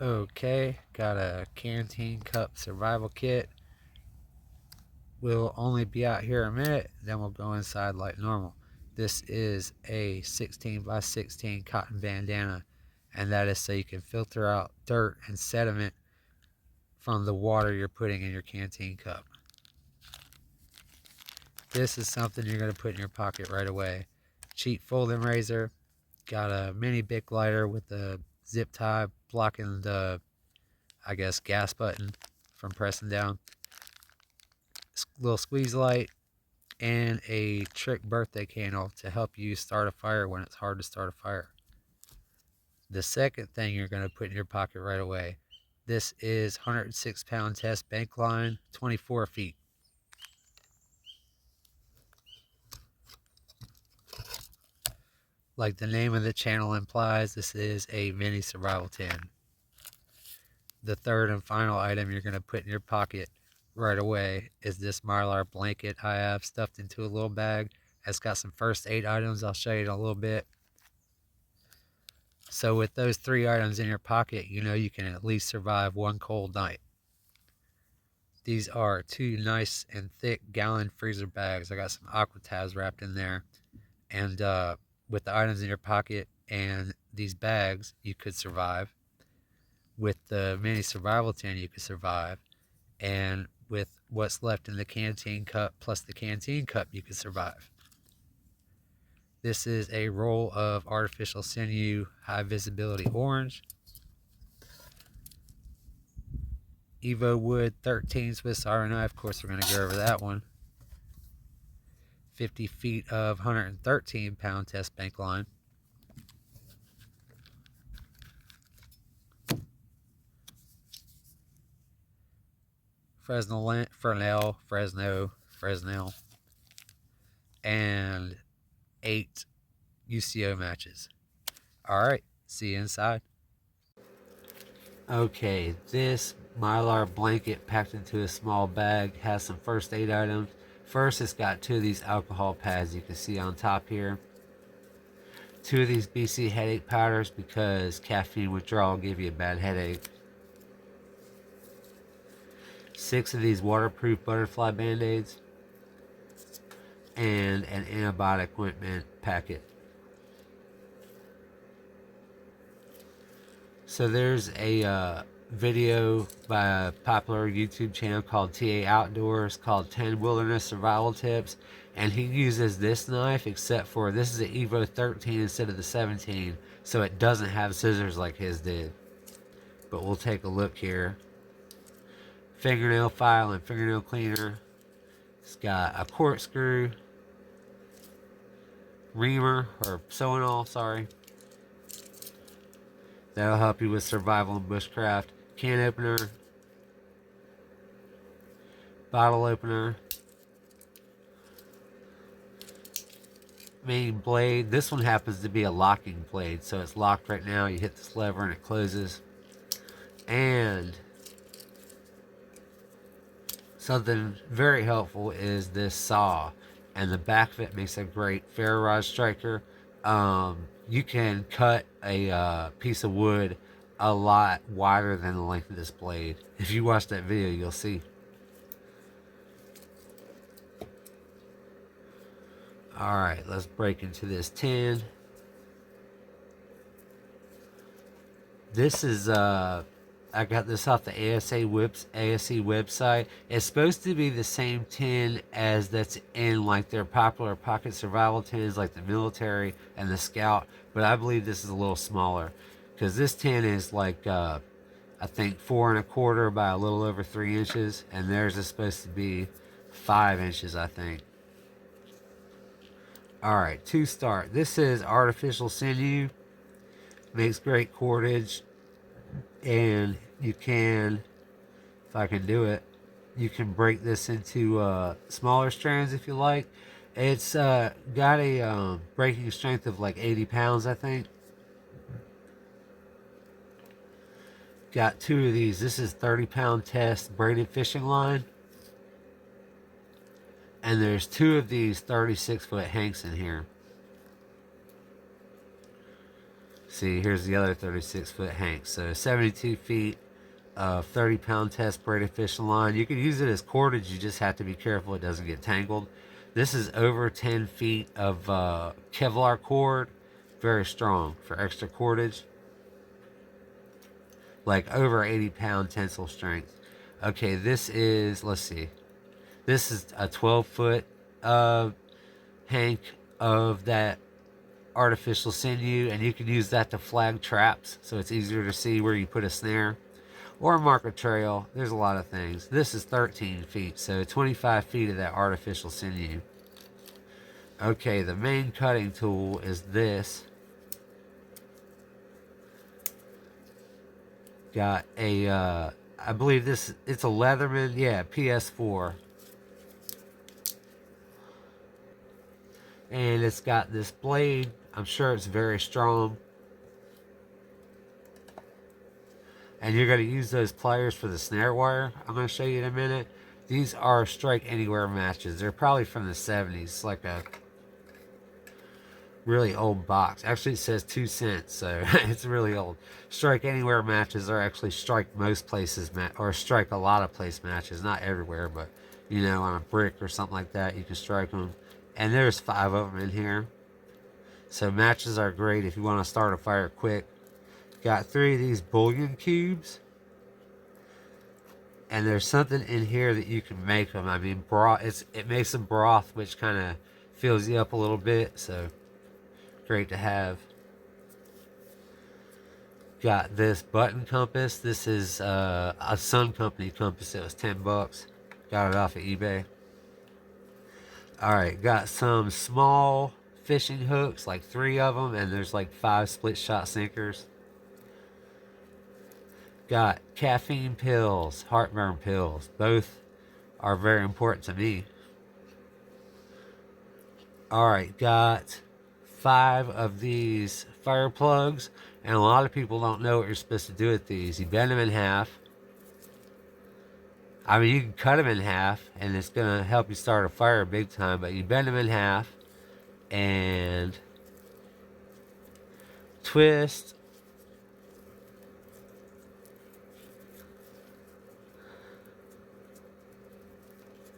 Okay, got a Canteen Cup Survival Kit. We'll only be out here a minute, then we'll go inside like normal. This is a 16 by 16 cotton bandana, and that is so you can filter out dirt and sediment from the water you're putting in your canteen cup. This is something you're going to put in your pocket right away. Cheap folding razor, got a mini Bic lighter with a zip tie blocking the, I guess, gas button from pressing down. Little squeeze light, and a trick birthday candle to help you start a fire when it's hard to start a fire. The second thing you're going to put in your pocket right away, this is 106-pound test bank line, 24 feet. Like the name of the channel implies, this is a mini survival tin. The third and final item you're going to put in your pocket right away is this Mylar blanket I have stuffed into a little bag. It's got some first aid items I'll show you in a little bit. So with those three items in your pocket, you know you can at least survive one cold night. These are two nice and thick gallon freezer bags. I got some aqua tabs wrapped in there. And with the items in your pocket and these bags, you could survive. With the mini survival tin, you could survive. And with what's left in the canteen cup plus the canteen cup, you could survive. This is a roll of artificial sinew high visibility orange. Evo Wood 13 Swiss Army knife. Of course, we're going to go over that one. 50 feet of 113-pound test bank line. Fresnel, and 8 UCO matches. Alright, see you inside. Okay, this Mylar blanket packed into a small bag has some first aid items. First, it's got 2 of these alcohol pads you can see on top here. 2 of these BC headache powders because caffeine withdrawal will give you a bad headache. 6 of these waterproof butterfly band-aids. And an antibiotic ointment packet. So there's a video by a popular YouTube channel called TA Outdoors called 10 Wilderness Survival Tips, and he uses this knife, except for this is an Evo 13 instead of the 17, so it doesn't have scissors like his did. But we'll take a look here. Fingernail file and fingernail cleaner. It's got a corkscrew, reamer, or Soinol, sorry. That'll help you with survival and bushcraft. Can opener, bottle opener, main blade. This one happens to be a locking blade, so it's locked right now. You hit this lever and it closes. And something very helpful is this saw, and the back of it makes a great ferro rod striker. You can cut a piece of wood a lot wider than the length of this blade. If you watch that video, you'll see. Alright, let's break into this tin. This is, I got this off the ASE website. It's supposed to be the same tin as that's in like their popular pocket survival tins like the military and the scout, but I believe this is a little smaller because this tin is like, I think 4 1/4 by a little over 3 inches, and theirs is supposed to be 5 inches, I think. Alright, to start, this is artificial sinew. Makes great cordage, and you can, if I can do it, you can break this into smaller strands if you like. It's got a breaking strength of like 80 pounds, I think. Got 2 of these. This is 30-pound test braided fishing line. And there's 2 of these 36-foot hanks in here. See, here's the other 36-foot hank. So 72 feet of 30-pound test braided fishing line. You can use it as cordage. You just have to be careful it doesn't get tangled. This is over 10 feet of Kevlar cord. Very strong for extra cordage. Like over 80-pound tensile strength. Okay, this is, let's see. This is a 12-foot hank of that artificial sinew, and you can use that to flag traps, so it's easier to see where you put a snare or mark a trail. There's a lot of things. This is 13 feet, so 25 feet of that artificial sinew. Okay, the main cutting tool is this. Got a, I believe this, it's a Leatherman, yeah, PS4. And it's got this blade. I'm sure it's very strong. And you're going to use those pliers for the snare wire. I'm going to show you in a minute. These are Strike Anywhere matches. They're probably from the 70s. It's like a really old box. Actually, it says 2 cents, so it's really old. Strike Anywhere matches are actually Strike Most Places, or Strike a lot of place matches. Not everywhere, but, you know, on a brick or something like that, you can strike them. And there's 5 of them in here. So matches are great if you want to start a fire quick. Got 3 of these bouillon cubes. And there's something in here that you can make them. I mean, broth. It makes them broth, which kind of fills you up a little bit. So, great to have. Got this button compass. This is a Sun Company compass. It was $10. Got it off of eBay. Alright, got some small fishing hooks, like 3 of them. And there's like 5 split shot sinkers. Got caffeine pills, heartburn pills. Both are very important to me. Alright, got 5 of these fire plugs. And a lot of people don't know what you're supposed to do with these. You bend them in half. I mean, you can cut them in half, and it's going to help you start a fire big time. But you bend them in half and twist.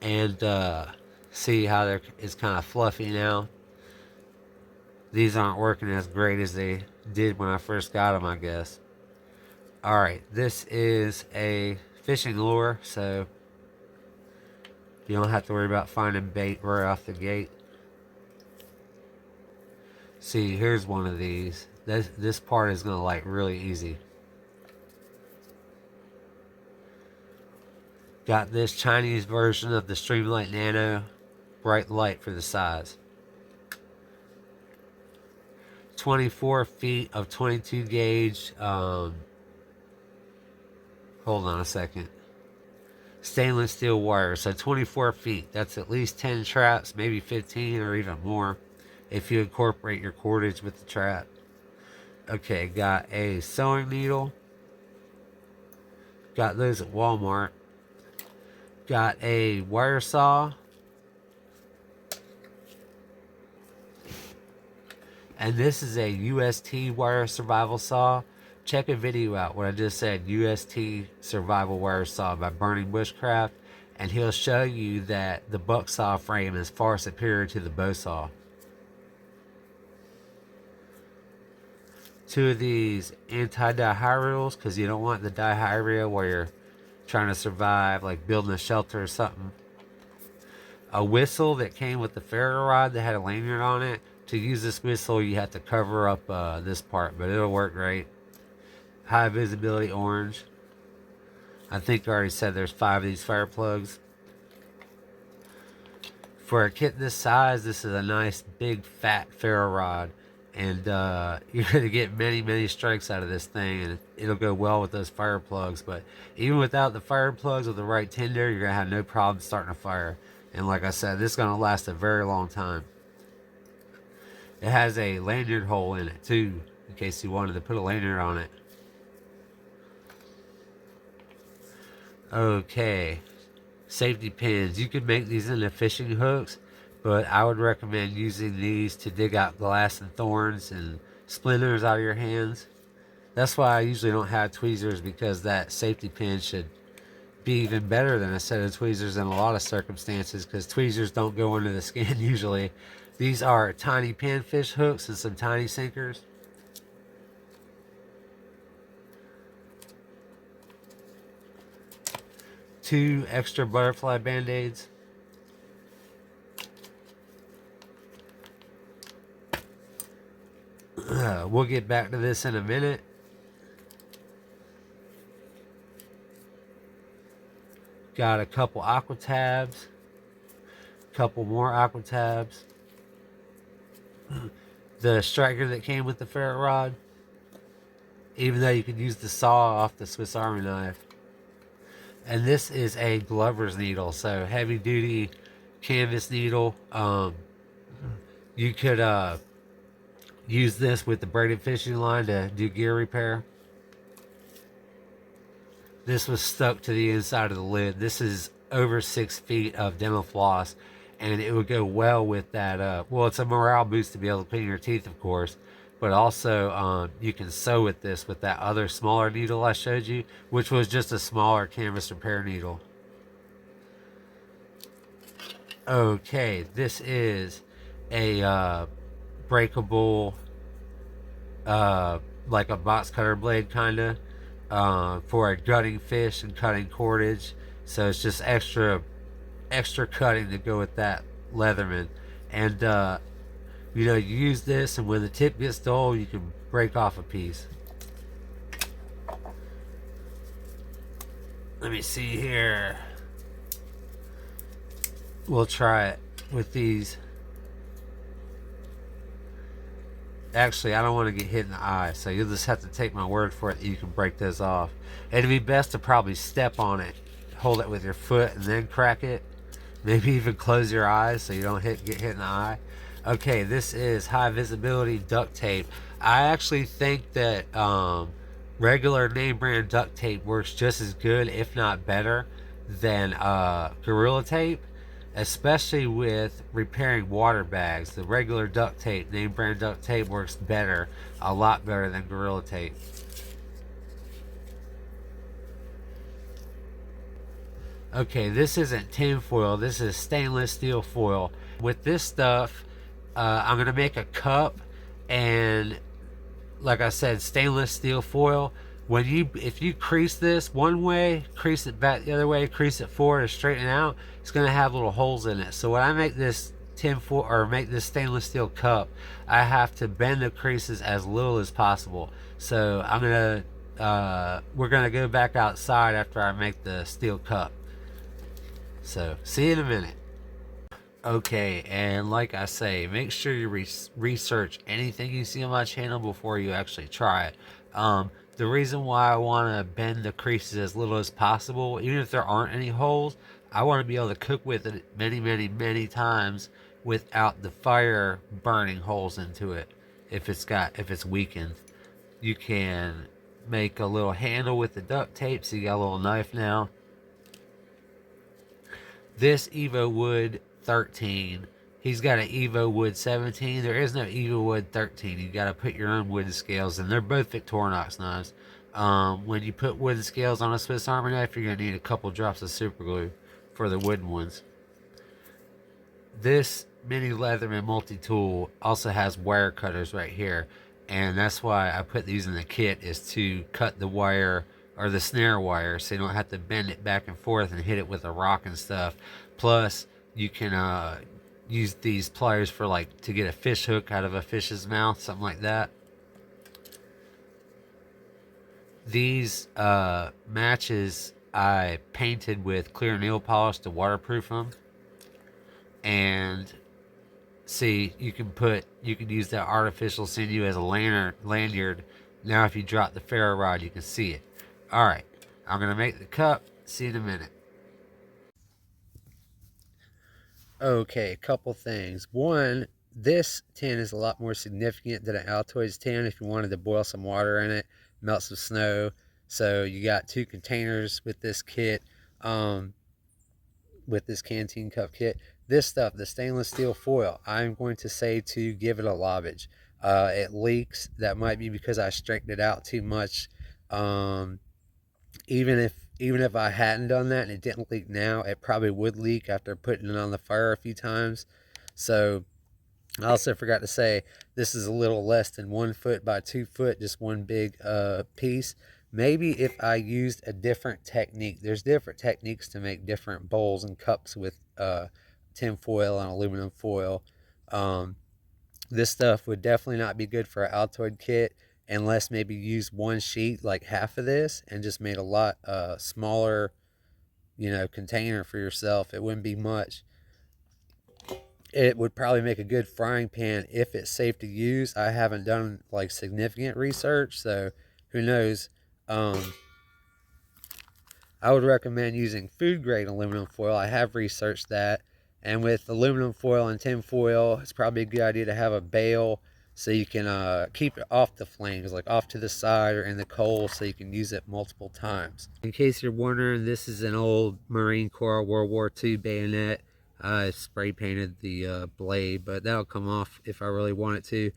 And see how it's kind of fluffy now. These aren't working as great as they did when I first got them, I guess. Alright, this is a fishing lure, so you don't have to worry about finding bait right off the gate. See, here's one of these. This part is going to light really easy. Got this Chinese version of the Streamlight Nano. Bright light for the size. 24 feet of 22 gauge. Hold on a second. Stainless steel wire. So 24 feet. That's at least 10 traps, maybe 15 or even more if you incorporate your cordage with the trap. Okay, got a sewing needle. Got those at Walmart. Got a wire saw. And this is a UST wire survival saw. Check a video out what I just said, UST survival wire saw by Burning Bushcraft, and he'll show you that the buck saw frame is far superior to the bow saw. 2 of these anti-diarrheals, because you don't want the diarrhea where you're trying to survive, like building a shelter or something. A whistle that came with the ferro rod that had a lanyard on it. To use this whistle, you have to cover up this part, but it'll work great. High visibility orange. I think I already said there's 5 of these fire plugs. For a kit this size, this is a nice big fat ferro rod. And you're going to get many strikes out of this thing, and it'll go well with those fire plugs. But even without the fire plugs with the right tinder, you're going to have no problem starting a fire. And like I said, this is going to last a very long time. It has a lanyard hole in it too, in case you wanted to put a lanyard on it. Okay, safety pins. You can make these into fishing hooks, but I would recommend using these to dig out glass and thorns and splinters out of your hands. That's why I usually don't have tweezers, because that safety pin should be even better than a set of tweezers in a lot of circumstances, because tweezers don't go under the skin usually. These are tiny panfish hooks and some tiny sinkers. Two extra butterfly band-aids. We'll get back to this in a minute. Got a couple aqua tabs. Couple more aqua tabs. The striker that came with the ferret rod. Even though you could use the saw off the Swiss Army knife. And this is a Glover's needle, so heavy duty canvas needle. You could use this with the braided fishing line to do gear repair. This was stuck to the inside of the lid. This is over 6 feet of dental floss, and it would go well with that. Well, it's a morale boost to be able to clean your teeth, of course, but also you can sew with this with that other smaller needle I showed you, which was just a smaller canvas repair needle. Okay, this is a breakable, like a box cutter blade kind of, for gutting fish and cutting cordage. So it's just extra cutting to go with that Leatherman. And you know, you use this, and when the tip gets dull, you can break off a piece. Let me see here. We'll try it with these. Actually, I don't want to get hit in the eye, so you'll just have to take my word for it that you can break those off. It'd be best to probably step on it, hold it with your foot, and then crack it. Maybe even close your eyes so you don't get hit in the eye. Okay, this is high visibility duct tape. I actually think that regular name brand duct tape works just as good, if not better, than Gorilla Tape, especially with repairing water bags. The regular duct tape, name brand duct tape, works better, a lot better than Gorilla Tape. Okay, this isn't tin foil, this is stainless steel foil. With this stuff, I'm gonna make a cup, and like I said, stainless steel foil. If you crease this one way, crease it back the other way, crease it forward and straighten it out, it's gonna have little holes in it. So when I make this tin foil, or make this stainless steel cup, I have to bend the creases as little as possible. So we're gonna go back outside after I make the steel cup. So see you in a minute. Okay, and like I say, make sure you research anything you see on my channel before you actually try it. The reason why I want to bend the creases as little as possible, even if there aren't any holes, I want to be able to cook with it many times without the fire burning holes into it. If it's weakened, you can make a little handle with the duct tape, so you got a little knife now. This Evo Wood 13, he's got an Evo Wood 17. There is no Evo Wood 13. You got to put your own wooden scales, and they're both Victorinox knives. When you put wooden scales on a Swiss Army knife, you're going to need a couple drops of super glue for the wooden ones. This mini Leatherman multi-tool also has wire cutters right here, and that's why I put these in the kit, is to cut the wire, or the snare wire, so you don't have to bend it back and forth and hit it with a rock and stuff. Plus, you can use these pliers for, like, to get a fish hook out of a fish's mouth, something like that. These matches I painted with clear nail polish to waterproof them. And see, you can use that artificial sinew as a lanyard. Now if you drop the ferro rod, you can see it. Alright, I'm going to make the cup. See you in a minute. Okay, a couple things. One, this tin is a lot more significant than an Altoids tin if you wanted to boil some water in it, melt some snow. So you got 2 containers with this kit, with this Canteen Cup kit. This stuff, the stainless steel foil, I'm going to say to give it a lavage. it leaks. That might be because I straightened it out too much. Um, even if I hadn't done that and it didn't leak now, it probably would leak after putting it on the fire a few times. So I also forgot to say this is a little less than 1 foot by 2 foot, just one big piece. Maybe if I used a different technique, there's different techniques to make different bowls and cups with tin foil and aluminum foil. Um, this stuff would definitely not be good for an Altoid kit unless maybe you use one sheet, like half of this, and just made a lot smaller, container for yourself. It wouldn't be much. It would probably make a good frying pan if it's safe to use. I haven't done like significant research, so who knows. um, I would recommend using food grade aluminum foil. I have researched that, and with aluminum foil and tin foil, it's probably a good idea to have a bail so you can keep it off the flames, like off to the side or in the coals, so you can use it multiple times. In case you're wondering, this is an old Marine Corps World War II bayonet. I spray painted the blade, but that'll come off if I really want it to.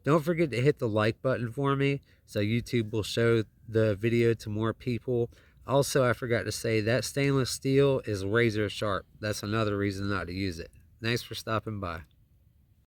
Don't forget to hit the like button for me so YouTube will show the video to more people. Also, I forgot to say that stainless steel is razor sharp. That's another reason not to use it. Thanks for stopping by.